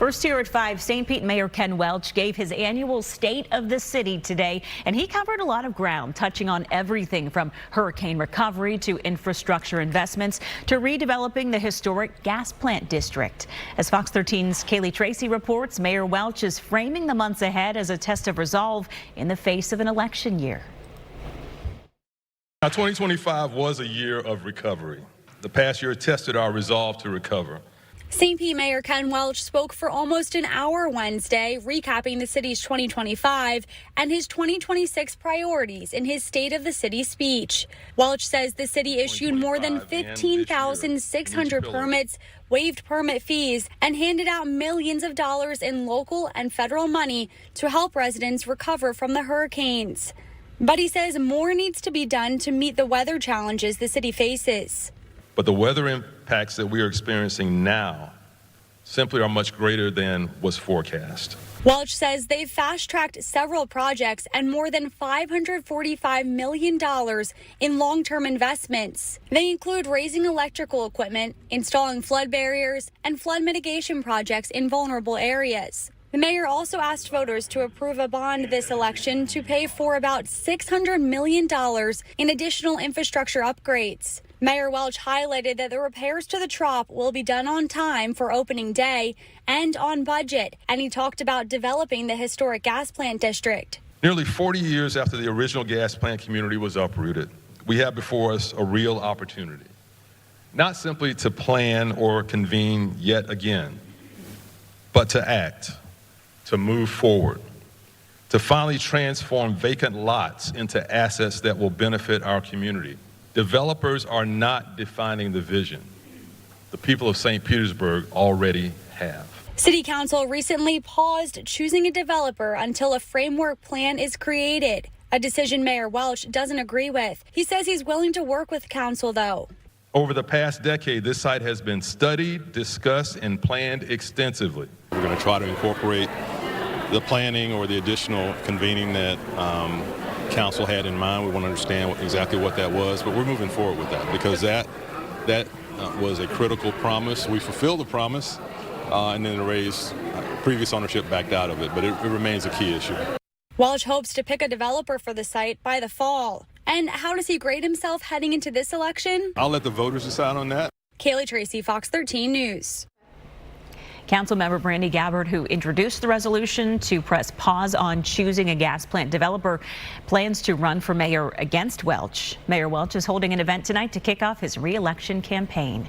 First here at 5, St. Pete Mayor Ken Welch gave his annual State of the City today, and he covered a lot of ground, touching on everything from hurricane recovery to infrastructure investments to redeveloping the historic gas plant district. As Fox 13's Kaylee Tracy reports, Mayor Welch is framing the months ahead as a test of resolve in the face of an election year. Now, 2025 was a year of recovery. The past year tested our resolve to recover. St. Pete Mayor Ken Welch spoke for almost an hour Wednesday, recapping the city's 2025 and his 2026 priorities in his State of the City speech. Welch says the city issued more than 15,600 permits, waived permit fees, and handed out millions of dollars in local and federal money to help residents recover from the hurricanes. But he says more needs to be done to meet the weather challenges the city faces. But the weather impacts that we are experiencing now simply are much greater than was forecast. Welch says they've fast-tracked several projects and more than $545 million in long-term investments. They include raising electrical equipment, installing flood barriers, and flood mitigation projects in vulnerable areas. The mayor also asked voters to approve a bond this election to pay for about $600 million in additional infrastructure upgrades. Mayor Welch highlighted that the repairs to the trop will be done on time for opening day and on budget, and he talked about developing the historic gas plant district. Nearly 40 years after the original gas plant community was uprooted, we have before us a real opportunity, not simply to plan or convene yet again, but to act, to move forward, to finally transform vacant lots into assets that will benefit our community. Developers are not defining the vision. The people of St. Petersburg already have. City Council recently paused choosing a developer until a framework plan is created, a decision Mayor Welch doesn't agree with. He says he's willing to work with council, though. Over the past decade, this site has been studied, discussed, and planned extensively. We're going to try to incorporate the planning or the additional convening that council had in mind. We want to understand exactly what that was, but we're moving forward with that because that was a critical promise. We fulfilled the promise, and then the previous ownership backed out of it, but it remains a key issue. Welch hopes to pick a developer for the site by the fall. And how does he grade himself heading into this election? I'll let the voters decide on that. Kaylee Tracy, Fox 13 News. Councilmember Brandy Gabbard, who introduced the resolution to press pause on choosing a gas plant developer, plans to run for mayor against Welch. Mayor Welch is holding an event tonight to kick off his re-election campaign.